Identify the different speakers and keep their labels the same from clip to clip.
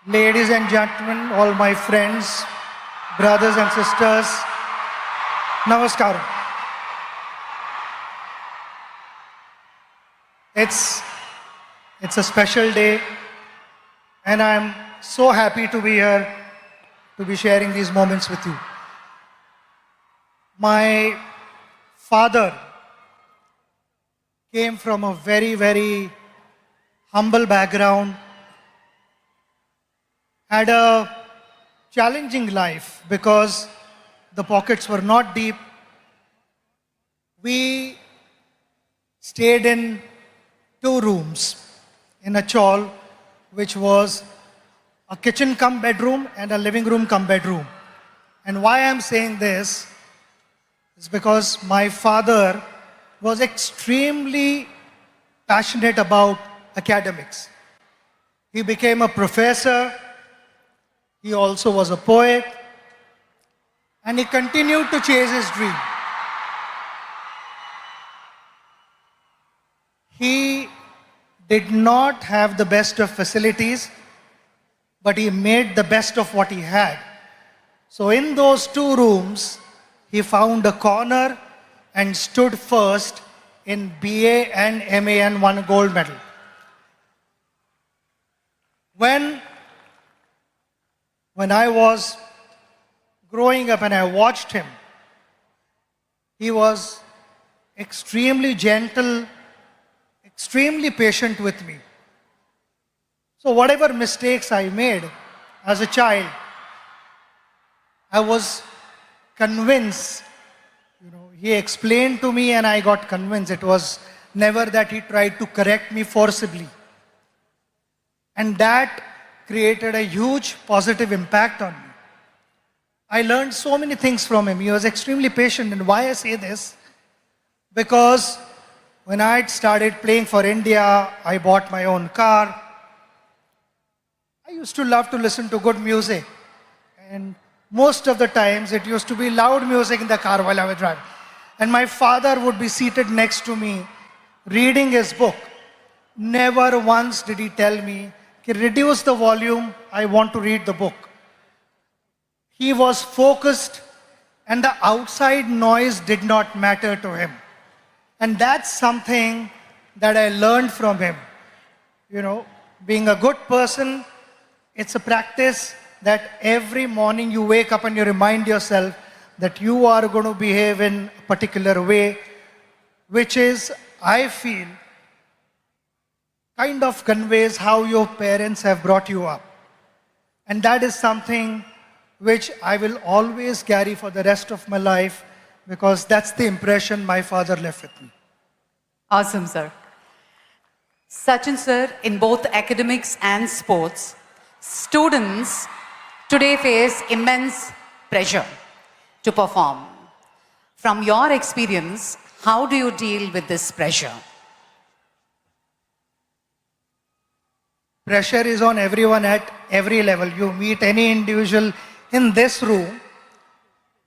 Speaker 1: Ladies and gentlemen, all my friends, brothers and sisters, Namaskaram. It's, it's a special day and I'm so happy to be here to be sharing these moments with you. My father came from a very, very humble background, had a challenging life because the pockets were not deep. We stayed in 2 rooms in a chawl, which was a kitchen cum bedroom and a living room cum bedroom. And why I'm saying this is because my father was extremely passionate about academics. He became a professor, he also was a poet, and he continued to chase his dream. He did not have the best of facilities, but he made the best of what he had. So in those 2 rooms, he found a corner and stood first in BA and MA and won a gold medal. When I was growing up and I watched him, he was extremely gentle, extremely patient with me. So whatever mistakes I made as a child, I was convinced, he explained to me and I got convinced. It was never that he tried to correct me forcibly. And that created a huge positive impact on me. I learned so many things from him. He was extremely patient. And why I say this? Because when I started playing for India, I bought my own car. I used to love to listen to good music. And most of the times it used to be loud music in the car while I was driving. And my father would be seated next to me, reading his book. Never once did he tell me, reduce the volume, I want to read the book. He was focused and the outside noise did not matter to him. And that's something that I learned from him. Being a good person, it's a practice that every morning you wake up and you remind yourself that you are going to behave in a particular way, which is, I feel, kind of conveys how your parents have brought you up. And that is something which I will always carry for the rest of my life because that's the impression my father left with me.
Speaker 2: Awesome, sir. Sachin, sir, in both academics and sports, students today face immense pressure to perform. From your experience, how do you deal with this pressure?
Speaker 1: Pressure is on everyone at every level. You meet any individual in this room,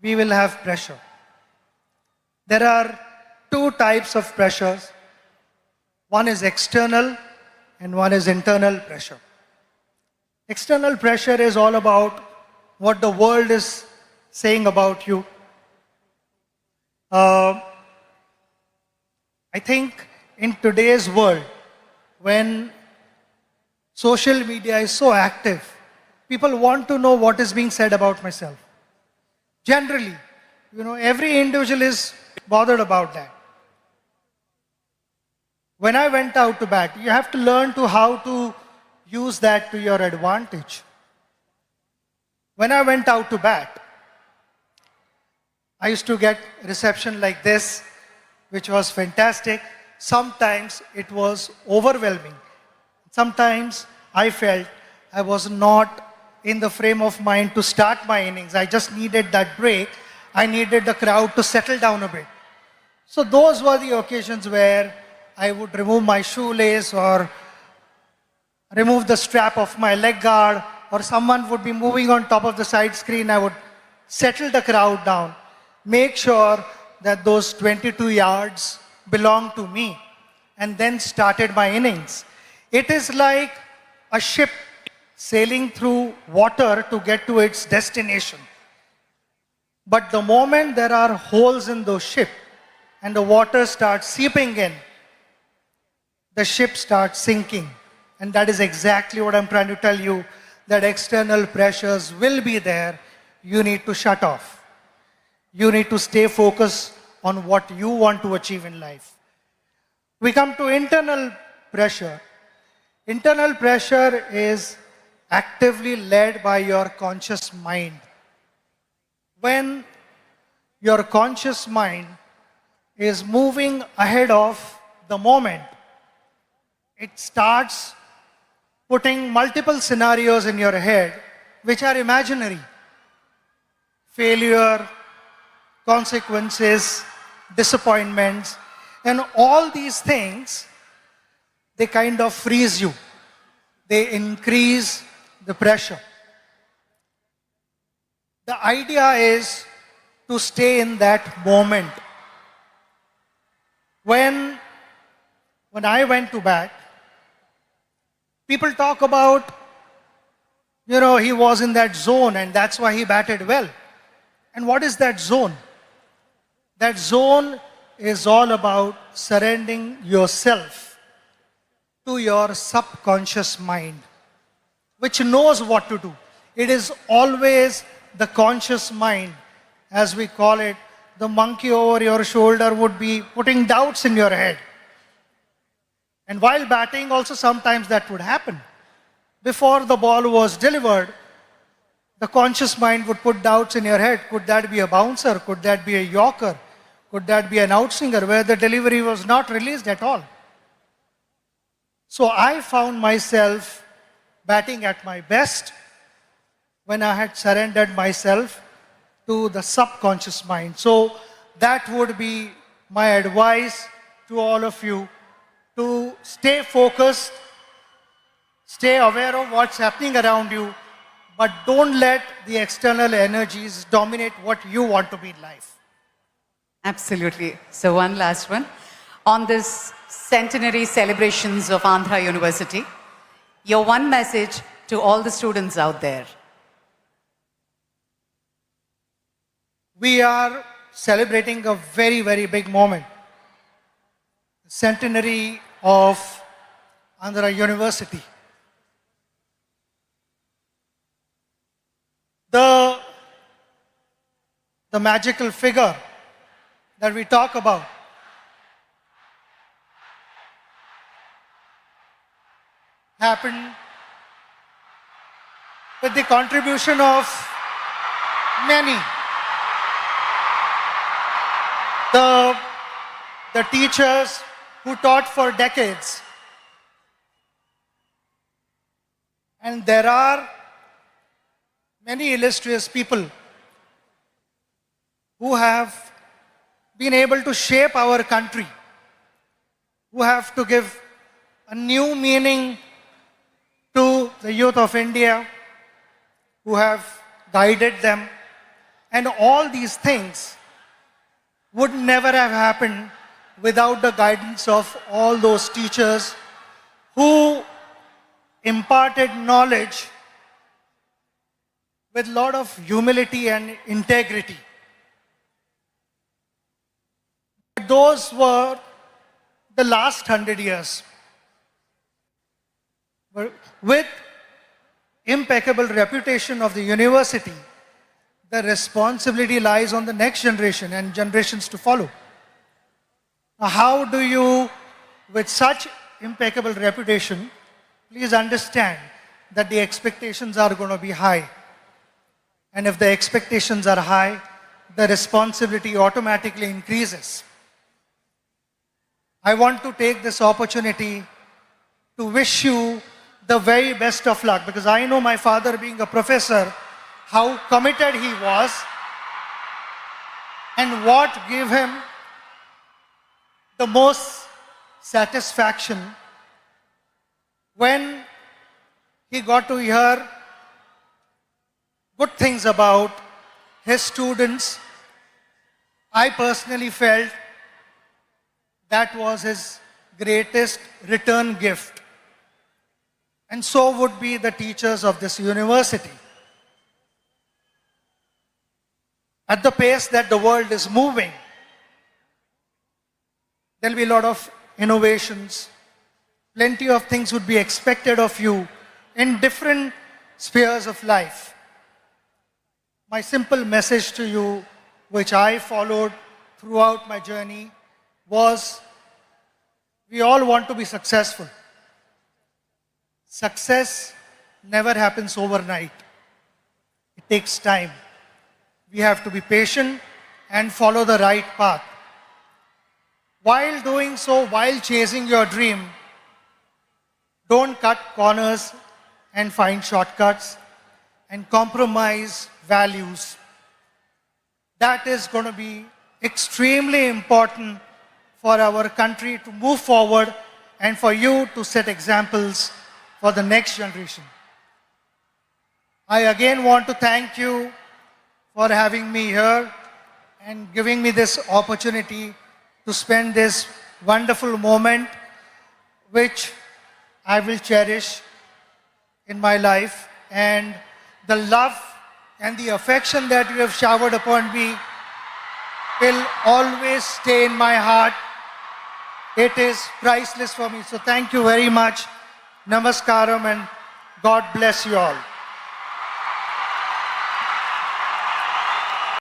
Speaker 1: we will have pressure. There are 2 types of pressures. One is external and one is internal pressure. External pressure is all about what the world is saying about you. I think in today's world, when social media is so active, people want to know what is being said about myself. Generally, every individual is bothered about that. When I went out to bat, you have to learn how to use that to your advantage. When I went out to bat, I used to get reception like this, which was fantastic. Sometimes it was overwhelming. Sometimes I felt I was not in the frame of mind to start my innings. I just needed that break. I needed the crowd to settle down a bit. So those were the occasions where I would remove my shoelace or remove the strap of my leg guard, or someone would be moving on top of the side screen. I would settle the crowd down, make sure that those 22 yards belonged to me, and then started my innings. It is like a ship sailing through water to get to its destination. But the moment there are holes in the ship and the water starts seeping in, the ship starts sinking. And that is exactly what I'm trying to tell you, that external pressures will be there. You need to shut off. You need to stay focused on what you want to achieve in life. We come to internal pressure. Internal pressure is actively led by your conscious mind. When your conscious mind is moving ahead of the moment, it starts putting multiple scenarios in your head which are imaginary. Failure, consequences, disappointments, and all these things, they kind of freeze you. They increase the pressure. The idea is to stay in that moment. When I went to bat, people talk about, he was in that zone and that's why he batted well. And what is that zone? That zone is all about surrendering yourself to your subconscious mind, which knows what to do. It is always the conscious mind, as we call it. The monkey over your shoulder would be putting doubts in your head. And while batting, also sometimes that would happen. Before the ball was delivered, the conscious mind would put doubts in your head. Could that be a bouncer? Could that be a yorker? Could that be an outswinger where the delivery was not released at all? So I found myself batting at my best when I had surrendered myself to the subconscious mind. So that would be my advice to all of you, to stay focused, stay aware of what's happening around you, but don't let the external energies dominate what you want to be in life.
Speaker 2: Absolutely. So one last one. On this centenary celebrations of Andhra University, your one message to all the students out there.
Speaker 1: We are celebrating a very, very big moment. The centenary of Andhra University. The magical figure that we talk about happened with the contribution of many. The teachers who taught for decades. And there are many illustrious people who have been able to shape our country, who have to give a new meaning to the youth of India, who have guided them. And all these things would never have happened without the guidance of all those teachers who imparted knowledge with a lot of humility and integrity. Those were the last 100 years. With impeccable reputation of the university, the responsibility lies on the next generation and generations to follow. Now, how do you, with such impeccable reputation, please understand that the expectations are going to be high. And if the expectations are high, the responsibility automatically increases. I want to take this opportunity to wish you the very best of luck, because I know my father, being a professor, how committed he was and what gave him the most satisfaction when he got to hear good things about his students. I personally felt that was his greatest return gift. And so would be the teachers of this university. At the pace that the world is moving, there'll be a lot of innovations. Plenty of things would be expected of you in different spheres of life. My simple message to you, which I followed throughout my journey, was we all want to be successful. Success never happens overnight. It takes time. We have to be patient and follow the right path. While doing so, while chasing your dream, don't cut corners and find shortcuts and compromise values. That is going to be extremely important for our country to move forward and for you to set examples for the next generation. I again want to thank you for having me here and giving me this opportunity to spend this wonderful moment, which I will cherish in my life. And the love and the affection that you have showered upon me will always stay in my heart. It is priceless for me. So thank you very much. Namaskaram and God bless you all.